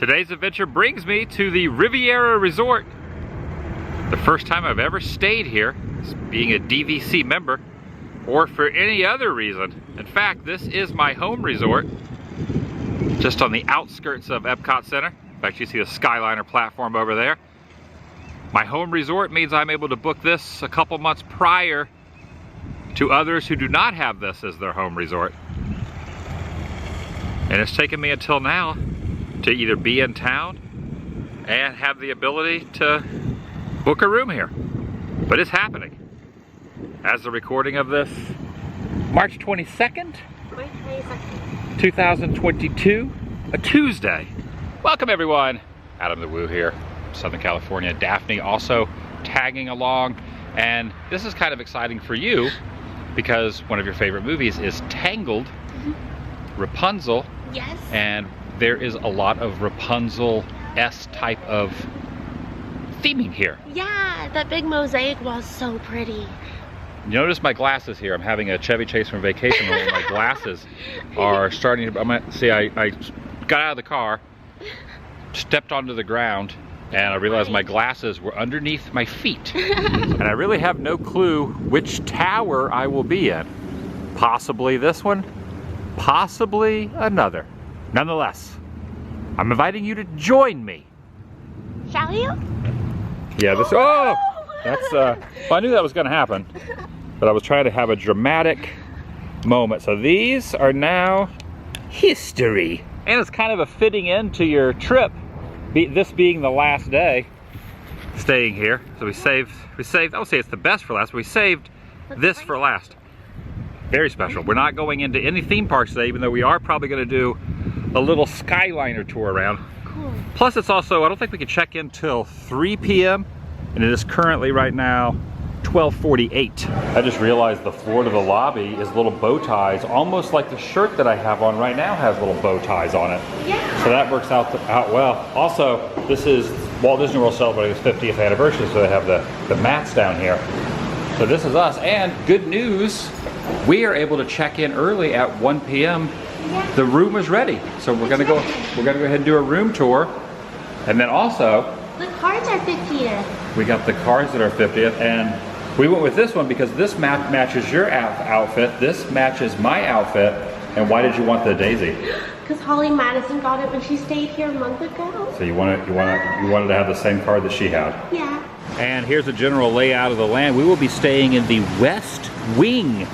Today's adventure brings me to the Riviera Resort. The first time I've ever stayed here, being a DVC member, or for any other reason. In fact, this is my home resort, just on the outskirts of Epcot Center. In fact, you see the Skyliner platform over there. My home resort means I'm able to book this a couple months prior to others who do not have this as their home resort. And it's taken me until now to either be in town and have the ability to book a room here. But it's happening. As the recording of this, March 22nd, 2022, a Tuesday. Welcome everyone. TheDailyWoo here, Southern California. Daphne also tagging along. And this is kind of exciting for you because one of your favorite movies is Tangled, Rapunzel. Yes. And there is a lot of Rapunzel-esque type of theming here. Yeah, that big mosaic was so pretty. You notice my glasses here. I'm having a Chevy Chase from vacation home. My glasses are starting to, I'm gonna see, I got out of the car, stepped onto the ground, and I realized my glasses were underneath my feet. And I really have no clue which tower I will be in. Possibly this one, possibly another. Nonetheless, I'm inviting you to join me. Shall you? Yeah, this, oh! That's, well, I knew that was gonna happen, but I was trying to have a dramatic moment. So these are now history. And it's kind of a fitting end to your trip, this being the last day staying here. So we saved, I would say it's the best for last, but we saved this for last. Very special. We're not going into any theme parks today, even though we are probably gonna do a little Skyliner tour around. Cool. Plus it's also, I don't think we can check in till 3 p.m. and it is currently right now 12:48. I just realized the floor to the lobby is little bow ties, almost like the shirt that I have on right now has little bow ties on it. Yeah. So that works out well. Also, this is Walt Disney World celebrating its 50th anniversary, so they have the mats down here. So this is us, and good news, we are able to check in early at 1 p.m. Yeah. The room is ready, so we're gonna go ahead and do a room tour, and then also The cards are 50th. we got the cards that are 50th, and we went with this one because this matches your outfit, this matches my outfit. And why did you want the daisy? Because Holly Madison got it when she stayed here a month ago. So you wanted to have the same card that she had. Yeah. And here's a general layout of the land. We will be staying in the west wing.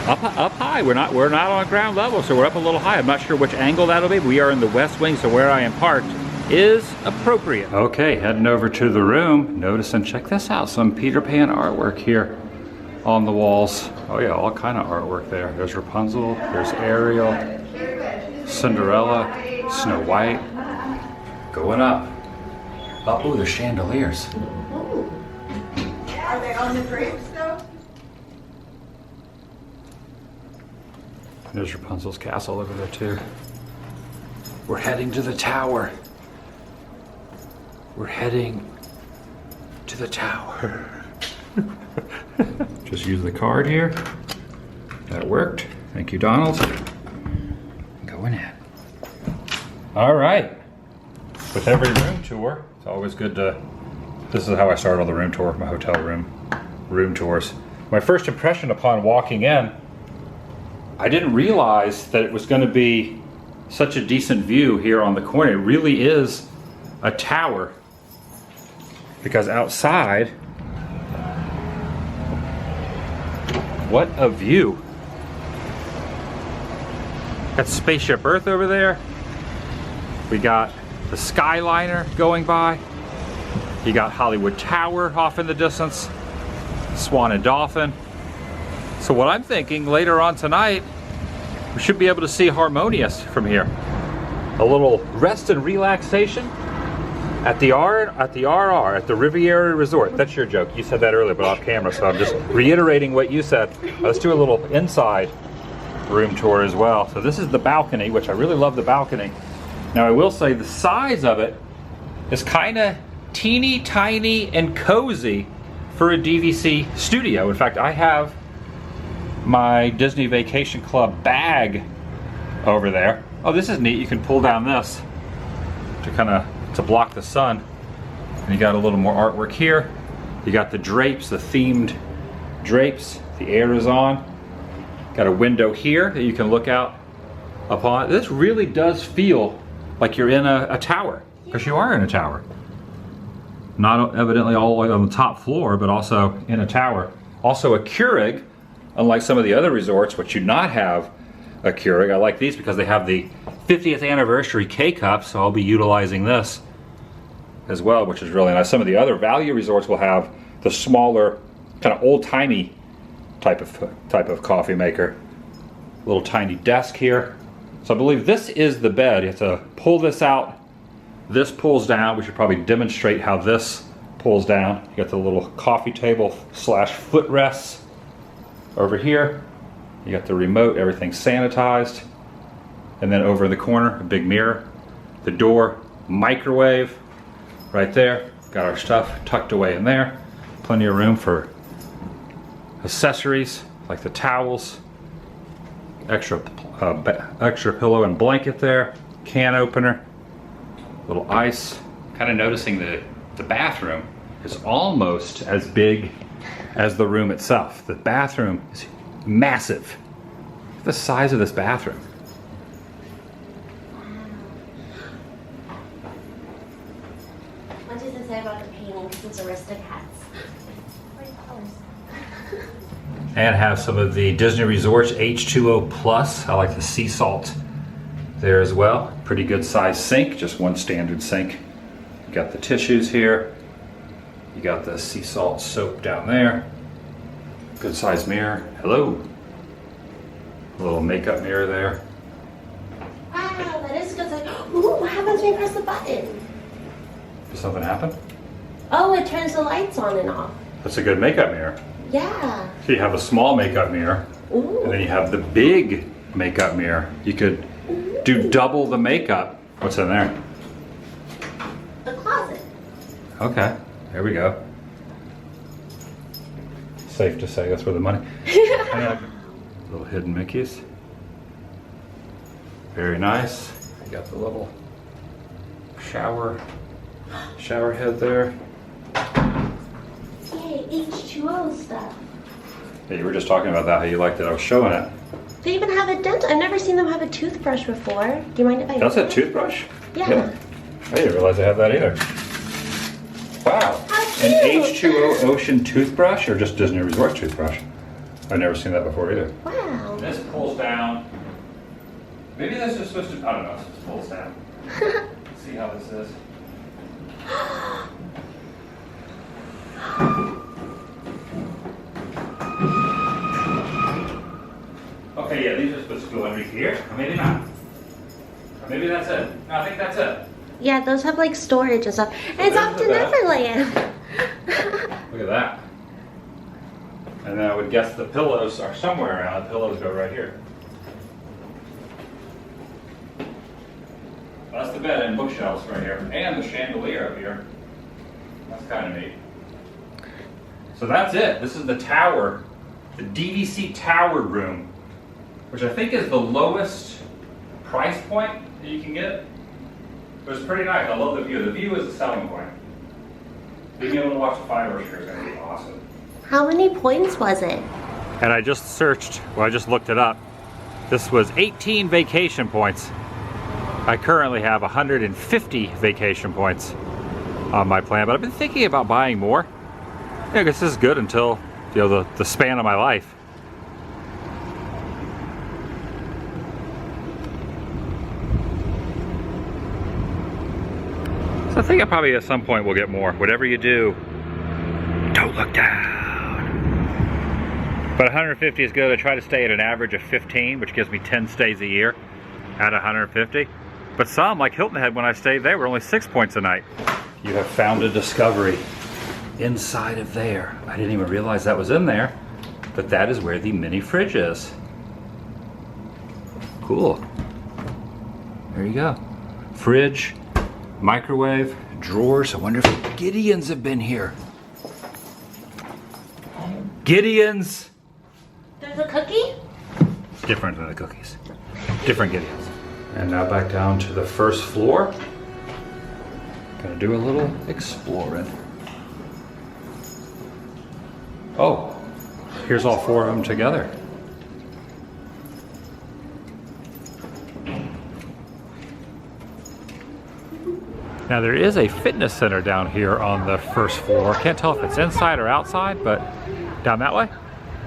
Up high. We're not on ground level, so we're up a little high. I'm not sure which angle that'll be. We are in the west wing, so where I am parked is appropriate. Okay, heading over to the room. Notice and check this out. Some Peter Pan artwork here on the walls. Oh yeah, all kind of artwork there. There's Rapunzel, there's Ariel, Cinderella, Snow White. Going up. Oh, there's chandeliers. Are they on the drapes though? There's Rapunzel's castle over there too. We're heading to the tower. We're heading to the tower. Just use the card here. That worked. Thank you, Donald. Going in. All right. With every room tour, it's always good to, this is how I start all the room tour, my hotel room tours. My first impression upon walking in, I didn't realize that it was going to be such a decent view here on the corner. It really is a tower, because outside, what a view. Got Spaceship Earth over there. We got the Skyliner going by. You got Hollywood Tower off in the distance. Swan and Dolphin. So what I'm thinking later on tonight, we should be able to see Harmonious from here. A little rest and relaxation at the Riviera Resort. That's your joke. You said that earlier, but off camera, so I'm just reiterating what you said. Let's do a little inside room tour as well. So this is the balcony, which I really love the balcony. Now I will say the size of it is kind of teeny tiny and cozy for a DVC studio. In fact, I have my Disney Vacation Club bag over there. Oh, this is neat. You can pull down this to to block the sun. And you got a little more artwork here. You got the drapes, the themed drapes. The air is on. Got a window here that you can look out upon. This really does feel like you're in a tower, because you are in a tower. Not evidently all the way on the top floor, but also in a tower. Also a Keurig, unlike some of the other resorts which do not have a Keurig. I like these because they have the 50th anniversary K-Cup, so I'll be utilizing this as well, which is really nice. Some of the other value resorts will have the smaller, kind of old-timey type of coffee maker. Little tiny desk here. So I believe this is the bed. You have to pull this out. This pulls down. We should probably demonstrate how this pulls down. You got the little coffee table / footrests over here. You got the remote, everything's sanitized. And then over in the corner, a big mirror. The door, microwave right there. Got our stuff tucked away in there. Plenty of room for accessories like the towels. Extra pillow and blanket there. Can opener. Little ice. Kind of noticing the bathroom is almost as big as the room itself. The bathroom is massive. Look at the size of this bathroom. What does it say about the painting? Because it's Aristocats. And have some of the Disney Resorts H2O Plus. I like the sea salt there as well. Pretty good size sink, just one standard sink. You got the tissues here. You got the sea salt soap down there. Good size mirror. Hello. A little makeup mirror there. Wow, that is good. Ooh, what happens when you press the button? Does something happen? Oh, it turns the lights on and off. That's a good makeup mirror. Yeah. So you have a small makeup mirror. Ooh. And then you have the big makeup mirror. You could do double the makeup. What's in there? The closet. Okay, there we go. Safe to say that's where the money. Little hidden Mickeys. Very nice. You got the little shower head there. Yay, H2O stuff. Yeah, you were just talking about that, how you liked it. I was showing it. They even have a dental. I've never seen them have a toothbrush before. Do you mind if I? That's a toothbrush? Yeah. I didn't realize they had that either. Wow. How An cute. H2O Ocean toothbrush or just Disney Resort toothbrush? I've never seen that before either. Wow. This pulls down. Maybe this is supposed to, I don't know, it just pulls down. Let's see how this is. Okay, yeah, these are supposed to go underneath here. Or maybe not. Or maybe that's it. No, I think that's it. Yeah, those have like storage and stuff. And it's off to Neverland. Look at that. And then I would guess the pillows are somewhere around. The pillows go right here. That's the bed and bookshelves right here. And the chandelier up here. That's kind of neat. So that's it. This is the tower. The DVC tower room. Which I think is the lowest price point that you can get. But it's pretty nice. I love the view. The view is the selling point. Being able to watch the fireworks here is going to be awesome. How many points was it? And I just searched, well, I just looked it up. This was 18 vacation points. I currently have 150 vacation points on my plan, but I've been thinking about buying more. Yeah, I guess this is good until, you know, the span of my life. So I think I probably at some point will get more. Whatever you do, don't look down. But 150 is good. I try to stay at an average of 15, which gives me 10 stays a year at 150. But some, like Hilton Head, when I stayed there, were only 6 points a night. You have found a discovery inside of there. I didn't even realize that was in there, but that is where the mini fridge is. Cool. There you go. Fridge, microwave, drawers. I wonder if Gideons have been here. Gideons! There's a cookie? Different than the cookies. Different Gideons. And now back down to the first floor. Gonna do a little exploring. Oh, here's all four of them together. Now there is a fitness center down here on the first floor. Can't tell if it's inside or outside, but down that way.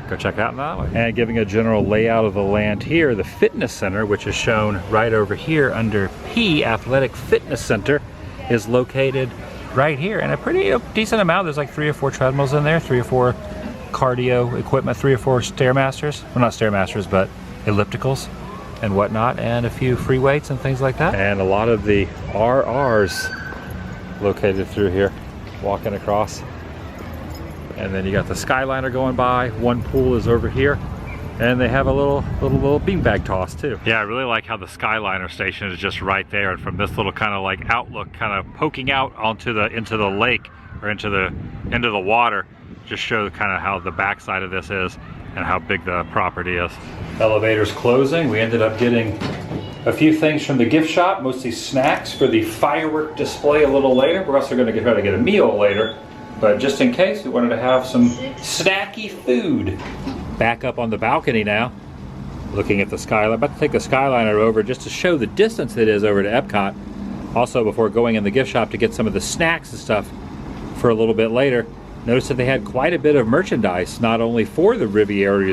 Go check it out that way. And giving a general layout of the land here, the fitness center, which is shown right over here under P, Athletic Fitness Center, is located right here. And a pretty decent amount. There's like 3 or 4 treadmills in there, 3 or 4 cardio equipment, 3 or 4 Stairmasters. Well, not Stairmasters, but ellipticals and whatnot, and a few free weights and things like that. And a lot of the RRs located through here, walking across. And then you got the Skyliner going by. One pool is over here, and they have a little beanbag toss too. Yeah, I really like how the Skyliner station is just right there, and from this little kind of like outlook, kind of poking out onto into the lake or into the water, just show kind of how the backside of this is and how big the property is. Elevator's closing. We ended up getting a few things from the gift shop, mostly snacks for the firework display a little later. We're also going to try to get a meal later, but just in case, we wanted to have some snacky food. Back up on the balcony now, looking at the Skyliner. About to take the Skyliner over just to show the distance it is over to Epcot. Also, before going in the gift shop to get some of the snacks and stuff for a little bit later, notice that they had quite a bit of merchandise, not only for the Riviera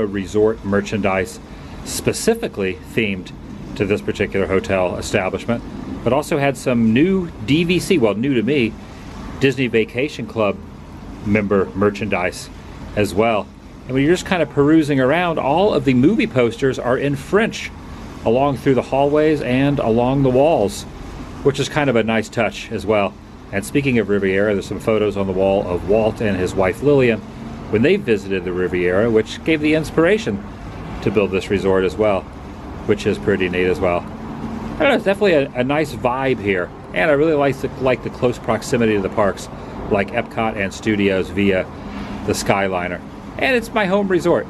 Resort merchandise specifically themed to this particular hotel establishment, but also had some new DVC, well, new to me, Disney Vacation Club member merchandise as well. And when you're just kind of perusing around, all of the movie posters are in French along through the hallways and along the walls, which is kind of a nice touch as well. And speaking of Riviera, there's some photos on the wall of Walt and his wife Lillian when they visited the Riviera, which gave the inspiration to build this resort as well, which is pretty neat as well. I don't know, it's definitely a nice vibe here. And I really like the close proximity to the parks, like Epcot and Studios via the Skyliner. And it's my home resort.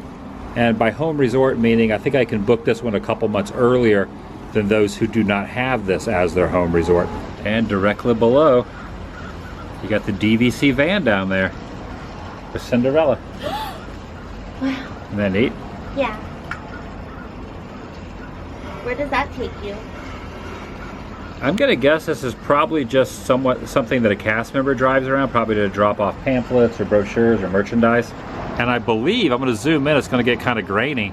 And by home resort meaning I think I can book this one a couple months earlier than those who do not have this as their home resort. And directly below, you got the DVC van down there with Cinderella. Wow. Isn't that neat? Yeah. Where does that take you? I'm gonna guess this is probably just something that a cast member drives around, probably to drop off pamphlets or brochures or merchandise. And I believe, I'm gonna zoom in, it's gonna get kind of grainy,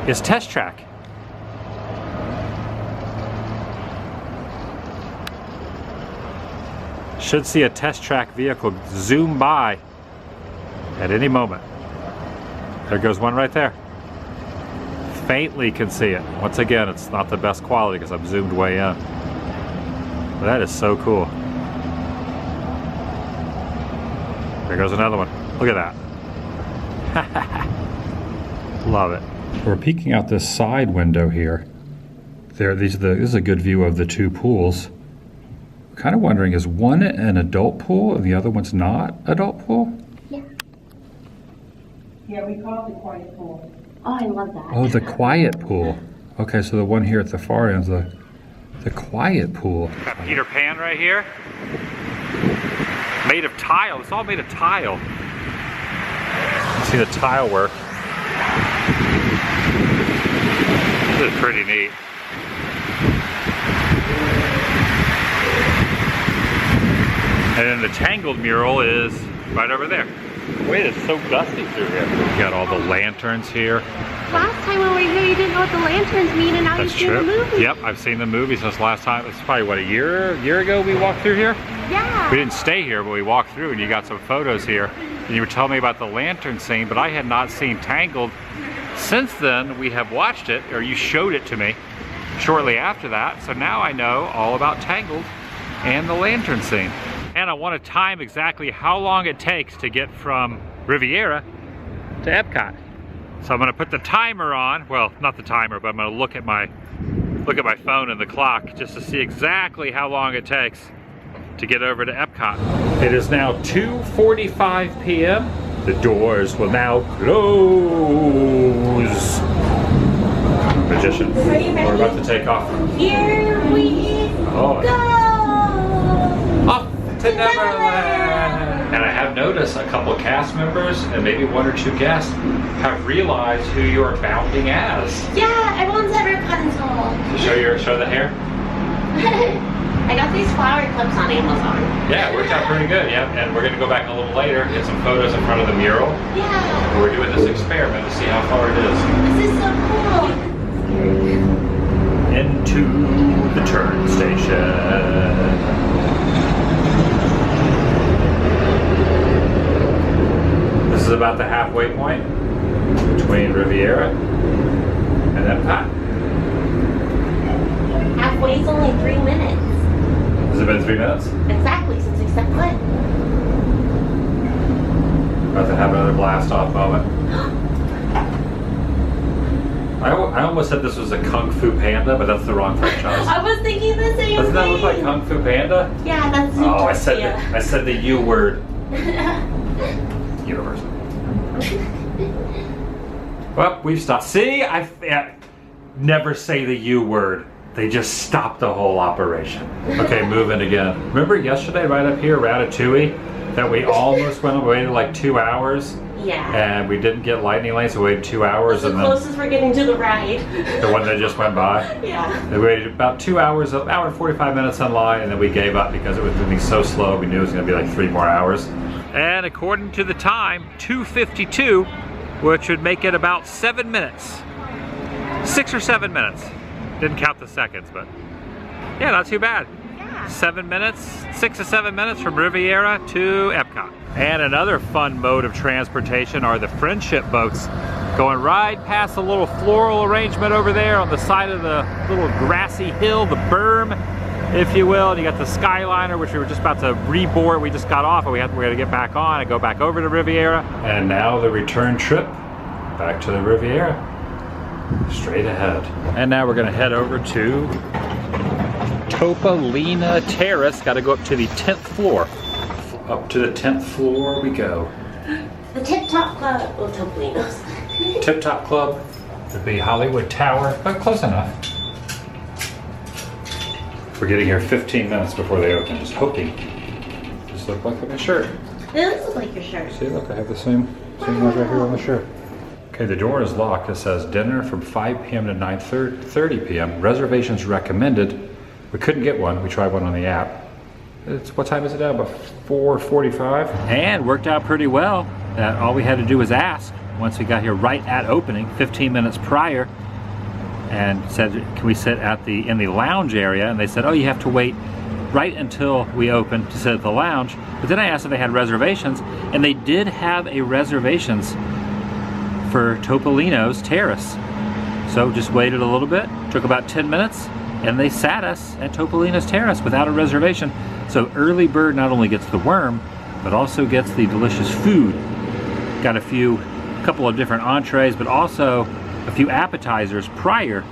is Test Track. Should see a Test Track vehicle zoom by at any moment. There goes one right there. Faintly can see it. Once again, it's not the best quality because I'm zoomed way in. But that is so cool. There goes another one. Look at that. Love it. We're peeking out this side window here. This is a good view of the two pools. Kind of wondering, is one an adult pool and the other one's not adult pool? Yeah. Yeah, we call it the quiet pool. Oh, I love that. Oh, the quiet pool. Okay, so the one here at the far end is the quiet pool. Got Peter Pan right here. Made of tile. It's all made of tile. You can see the tile work. This is pretty neat. And then the Tangled mural is right over there. Wait, it's so dusty through here. You got all the lanterns here. Last time when we were here, you didn't know what the lanterns mean, and now you've seen the movie. Yep, I've seen the movie since last time. It's probably, what, a year ago we walked through here? Yeah. We didn't stay here, but we walked through, and you got some photos here. And you were telling me about the lantern scene, but I had not seen Tangled. Since then, we have watched it, or you showed it to me shortly after that. So now I know all about Tangled and the lantern scene. And I want to time exactly how long it takes to get from Riviera to Epcot. So I'm going to put the timer on. Well, not the timer, but I'm going to look at my phone and the clock just to see exactly how long it takes to get over to Epcot. It is now 2:45 p.m. The doors will now close. magician. Are you ready? We're about to take off. Here we Oh. go! Off to Neverland! And I have noticed a couple cast members and maybe one or two guests have realized who you are bounding as. Yeah, everyone's at Rapunzel. Show the hair? I got these flower clips on Amazon. Yeah, it worked out pretty good, yeah. And we're gonna go back a little later, get some photos in front of the mural. Yeah. We're doing this experiment to see how far it is. This is so cool. Into the turn station. This is about the halfway point between Riviera and Epcot. Halfway's only 3 minutes. Has it been 3 minutes? Exactly, since we set foot. About to have another blast off moment. I almost said this was a Kung Fu Panda, but that's the wrong franchise. I was thinking the same thing. Doesn't that look like Kung Fu Panda? Yeah, that's Oh, I said the U word. Universe. Well, we've stopped. See, I never say the U word. They just stopped the whole operation. Okay, moving again. Remember yesterday right up here, Ratatouille, that we almost went away to like 2 hours? Yeah. And we didn't get lightning lanes, so we waited 2 hours. That's the closest we're getting to the ride. The one that just went by? Yeah. We waited about 2 hours, an hour and 45 minutes in line, and then we gave up because it was moving so slow. We knew it was going to be like 3 more hours. And according to the time, 2:52, which would make it about 7 minutes. 6 or 7 minutes. Didn't count the seconds, but yeah, not too bad. Yeah. 7 minutes, 6 to 7 minutes from Riviera to Epcot. And another fun mode of transportation are the friendship boats, going right past the little floral arrangement over there on the side of the little grassy hill, the berm, if you will. And you got the Skyliner, which we were just about to reboard. We just got off, and we had to get back on and go back over to Riviera. And now the return trip back to the Riviera. Straight ahead. And now we're gonna head over to Topolino Terrace. Got to go up to the 10th floor. Up to the 10th floor we go. The Tip Top Club. Oh, Topolino's. Tip Top Club would be Hollywood Tower, but close enough. We're getting here 15 minutes before they open. Just hoping. Just look like my shirt. It does look like your shirt. See, look, I have the same one right here on the shirt. Okay, the door is locked. It says dinner from 5 p.m. to 9:30 p.m. Reservations recommended. We couldn't get one. We tried one on the app. What time is it now? About 4:45. And worked out pretty well. All we had to do was ask once we got here right at opening, 15 minutes prior, and said, "Can we sit in the lounge area?" And they said, "Oh, you have to wait right until we open to sit at the lounge." But then I asked if they had reservations, and they did have a reservations for Topolino's Terrace. So just waited a little bit, took about 10 minutes, and they sat us at Topolino's Terrace without a reservation. So early bird not only gets the worm, but also gets the delicious food. Got a couple of different entrees, but also a few appetizers prior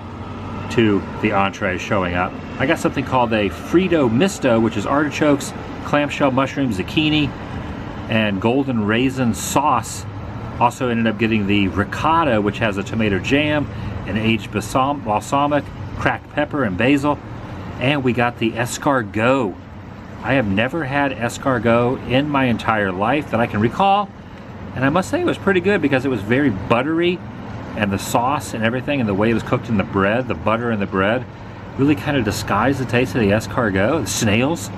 to the entrees showing up. I got something called a Frito Misto, which is artichokes, clamshell mushroom, zucchini, and golden raisin sauce. Also ended up getting the ricotta, which has a tomato jam, an aged balsamic, cracked pepper, and basil. And we got the escargot. I have never had escargot in my entire life that I can recall. And I must say it was pretty good because it was very buttery, and the sauce and everything and the way it was cooked in the bread, the butter in the bread, really kind of disguised the taste of the escargot, the snails.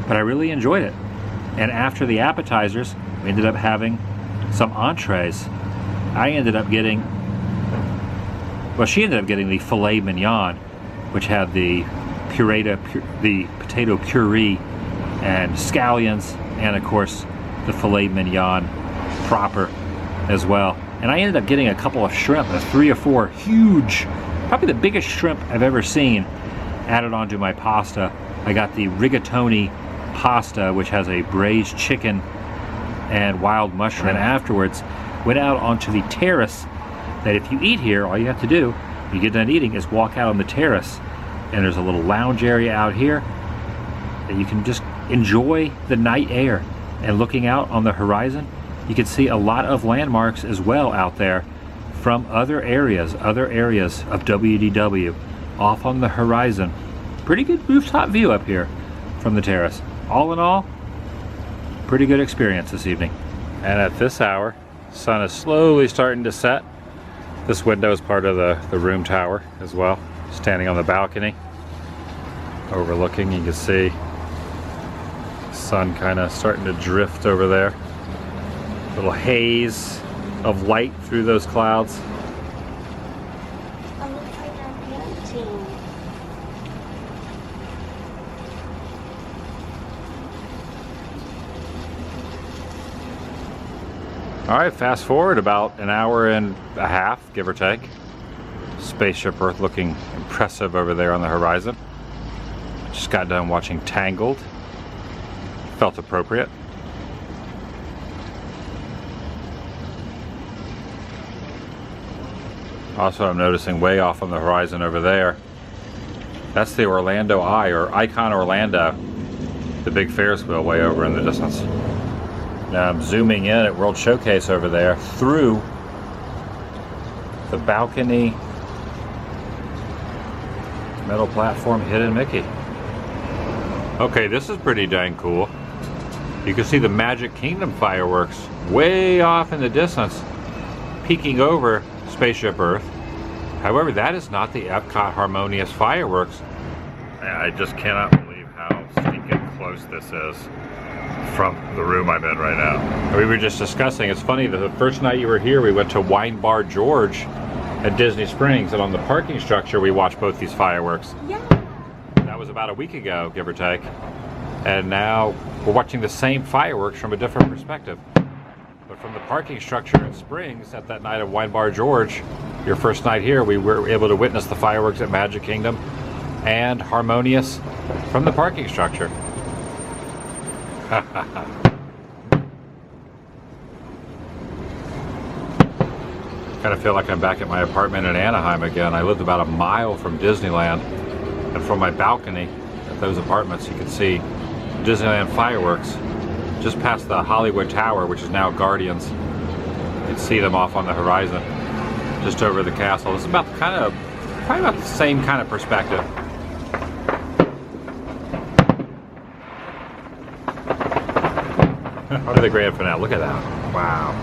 But I really enjoyed it. And after the appetizers, we ended up having some entrees. I ended up getting, she ended up getting the filet mignon, which had the potato puree and scallions, and of course the filet mignon proper as well. And I ended up getting a couple of shrimp, 3 or 4 huge, probably the biggest shrimp I've ever seen, added onto my pasta. I got the rigatoni pasta, which has a braised chicken and wild mushroom. And afterwards went out onto the terrace that if you eat here, all you have to do when you get done eating is walk out on the terrace, and there's a little lounge area out here that you can just enjoy the night air. And looking out on the horizon, you can see a lot of landmarks as well out there from other areas of WDW off on the horizon. Pretty good rooftop view up here from the terrace. All in all, pretty good experience this evening. And at this hour, sun is slowly starting to set. This window is part of the room tower as well. Standing on the balcony, overlooking, you can see sun kind of starting to drift over there. Little haze of light through those clouds. Oh, looks like I'm painting. All right, fast forward about an hour and a half, give or take. Spaceship Earth looking impressive over there on the horizon. Just got done watching Tangled. Felt appropriate. Also, I'm noticing way off on the horizon over there, that's the Orlando Eye, or Icon Orlando, the big Ferris wheel way over in the distance. Now I'm zooming in at World Showcase over there through the balcony metal platform hidden Mickey. Okay, this is pretty dang cool. You can see the Magic Kingdom fireworks way off in the distance, peeking over Spaceship Earth. However, that is not the Epcot Harmonious fireworks. I just cannot believe how stinking close this is from the room I'm in right now. We were just discussing, it's funny that the first night you were here, we went to Wine Bar George at Disney Springs, and on the parking structure we watched both these fireworks. Yeah. That was about a week ago, give or take. And now we're watching the same fireworks from a different perspective. But from the parking structure in Springs at that night of Wine Bar George, your first night here, we were able to witness the fireworks at Magic Kingdom and Harmonious from the parking structure. Kind of feel like I'm back at my apartment in Anaheim again. I lived about a mile from Disneyland, and from my balcony at those apartments you could see Disneyland fireworks just past the Hollywood Tower, which is now Guardians. You can see them off on the horizon, just over the castle. It's about probably about the same kind of perspective. Under the grand finale, look at that! Wow.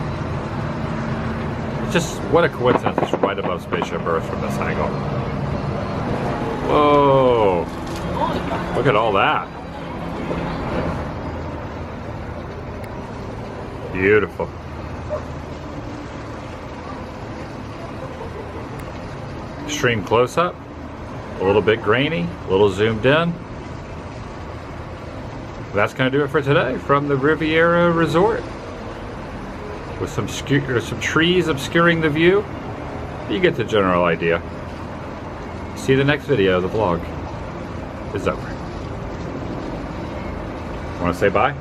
It's just what a coincidence! It's right above Spaceship Earth from this angle. Whoa! Look at all that. Beautiful. Extreme close-up, a little bit grainy, a little zoomed in. That's going to do it for today from the Riviera Resort. With some trees obscuring the view, you get the general idea. See you the next video. The vlog is over. Want to say bye?